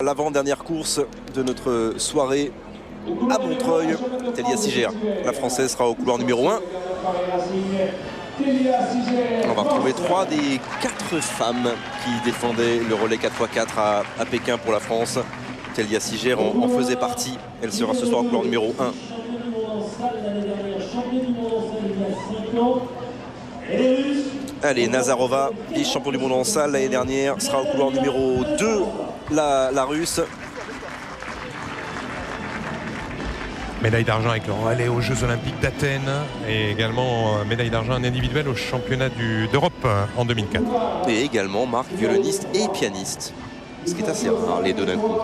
L'avant-dernière course de notre soirée à Montreuil. Télia Sigère, la française, sera au couloir numéro 1. On va retrouver 3 des 4 femmes qui défendaient le relais 4x4 à Pékin pour la France. Télia Sigère en faisait partie. Elle sera ce soir au couloir numéro 1. Allez, Nazarova, vice-champion du monde en salle l'année dernière, sera au couloir numéro 2, la Russe. Médaille d'argent avec le relais aux Jeux Olympiques d'Athènes et également médaille d'argent individuelle au championnat d'Europe en 2004. Et également Marc, violoniste et pianiste, ce qui est assez rare, les deux d'un coup.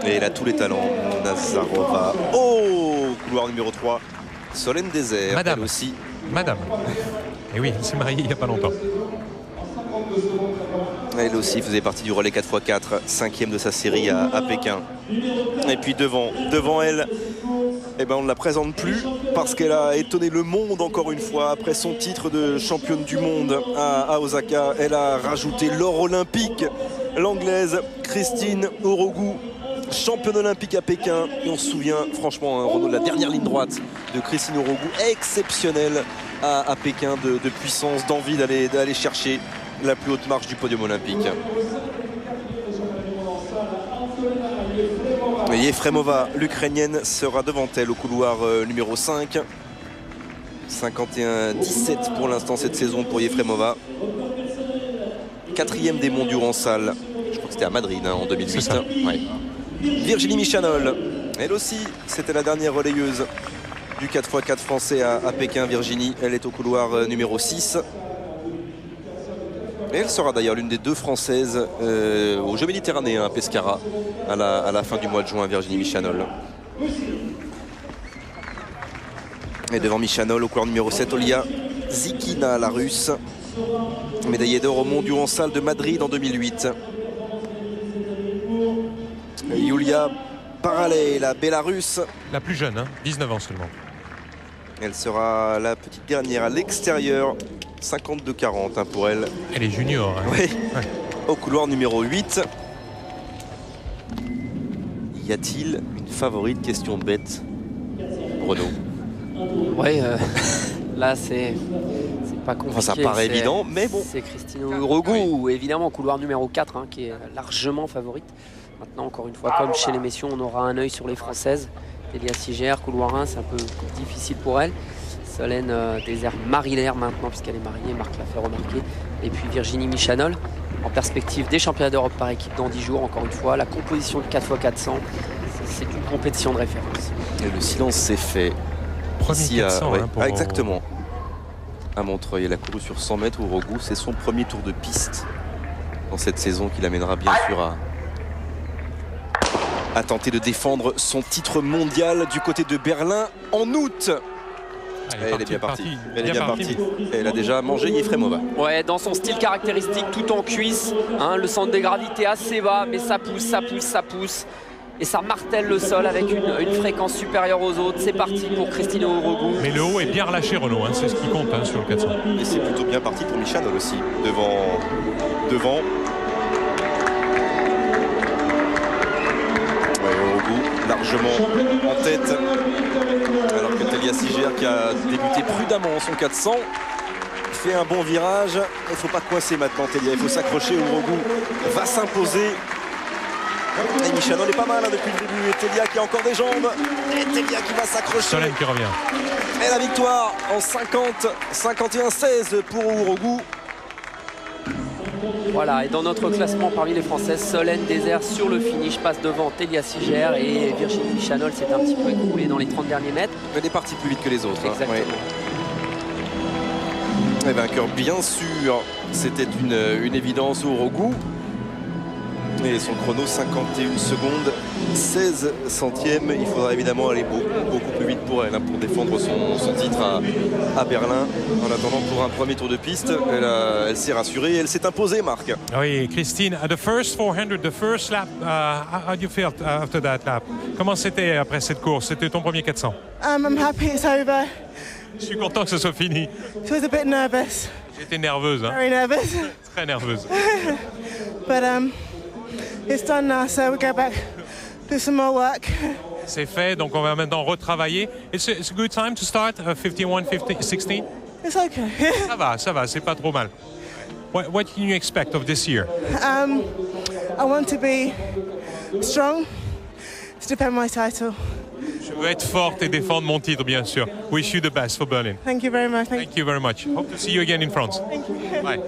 Et elle a tous les talents, Nazarova. Oh, couloir numéro 3, Solène Désert, Madame elle aussi. Madame. Et oui, elle s'est mariée il n'y a pas longtemps. Elle aussi faisait partie du relais 4x4, 5e de sa série à Pékin. Et puis devant elle, eh ben on ne la présente plus parce qu'elle a étonné le monde encore une fois. Après son titre de championne du monde à Osaka, elle a rajouté l'or olympique. L'anglaise Christine Orogu, championne olympique à Pékin. Et on se souvient franchement, Renaud, de la dernière ligne droite de Christine Orogu, exceptionnelle à Pékin, de puissance, d'envie d'aller chercher la plus haute marche du podium olympique. Et Yefremova, l'Ukrainienne, sera devant elle au couloir numéro 5. 51-17 pour l'instant cette saison pour Yefremova. 4e des mondiaux en salle. Je crois que c'était à Madrid en 2008. Ouais. Virginie Michanol, elle aussi, c'était la dernière relayeuse du 4x4 français à Pékin. Virginie, elle est au couloir numéro 6. Et elle sera d'ailleurs l'une des 2 françaises aux Jeux méditerranéens à Pescara à la fin du mois de juin, Virginie Michanol. Et devant Michanol, au couloir numéro 7, Olia Zikina, la Russe, médaillée d'or aux mondiaux en salle de Madrid en 2008. Yulia Paraley, la Bélarusse. La plus jeune, hein, 19 ans seulement. Elle sera la petite dernière à l'extérieur. 52-40 pour elle. Elle est junior. Hein. Oui. Ouais. Au couloir numéro 8. Y a-t-il une favorite? Question bête, Renaud? Ouais, là c'est pas compliqué. Enfin, ça paraît évident, mais bon. C'est Christine Orogu, évidemment, couloir numéro 4, hein, qui est largement favorite. Maintenant, encore une fois, comme chez les messieurs, on aura un œil sur les françaises. Télia Sigère, couloir 1, c'est un peu difficile pour elle. Solène Désert Marie-Lair maintenant, puisqu'elle est mariée, Marc l'a fait remarquer. Et puis Virginie Michanol, en perspective des championnats d'Europe par équipe dans 10 jours. Encore une fois, la composition de 4x400, c'est une compétition de référence. Et le silence s'est fait. Premier Ici 400, hein, pour... exactement. À Montreuil, elle a couru sur 100 mètres. Orogu, c'est son premier tour de piste dans cette saison qui l'amènera bien sûr à tenter de défendre son titre mondial du côté de Berlin en août. Elle est bien partie. Elle est bien partie. Elle a déjà mangé Yefremova. Ouais, dans son style caractéristique, tout en cuisse. Hein, le centre de gravité assez bas, mais ça pousse, ça pousse, ça pousse. Et ça martèle le sol avec une fréquence supérieure aux autres. C'est parti pour Christine Orogu. Mais le haut est bien relâché, Renaud. Hein, c'est ce qui compte hein, sur le 400. Et c'est plutôt bien parti pour Michanol aussi. Devant. Orogu largement en tête. Alors que Télia Sigère, qui a débuté prudemment son 400, fait un bon virage. Il ne faut pas coincer maintenant Télia, il faut s'accrocher. Orogu va s'imposer. Et Michanol est pas mal hein, depuis le début. Et Télia qui a encore des jambes. Et Télia qui va s'accrocher. Solène qui revient. Et la victoire en 51-16 pour Orogu. Voilà, et dans notre classement parmi les Françaises, Solène Désert sur le finish passe devant Télia Sigère et Virginie Michanol s'est un petit peu écroulée dans les 30 derniers mètres. Elle est partie plus vite que les autres. Exactement. Hein, ouais. Et vainqueur, bien sûr, c'était une évidence. Orogu. Et son chrono 51 secondes 16 centièmes. Il faudra évidemment aller beaucoup plus vite pour elle hein, pour défendre son titre à Berlin. En attendant, pour un premier tour de piste, elle s'est rassurée et elle s'est imposée, Marc. Oui, Christine, the first 400, the first lap, how do you feel after that lap? Comment c'était après cette course? C'était ton premier 400? I'm happy it's over. Je suis content que ce soit fini. She was a bit nervous. J'étais nerveuse, hein? Very nervous. Très nerveuse. But It's done now, so we go back, do some more work. C'est fait, donc on va maintenant retravailler. It's a good time to start 51, 16? It's okay. Ça va, c'est pas trop mal. What can you expect of this year? I want to be strong to defend my title. Je veux être forte et défendre mon titre, bien sûr. Wish you the best for Berlin. Thank you very much. Thank you very much. Hope to see you again in France. Thank you. Bye.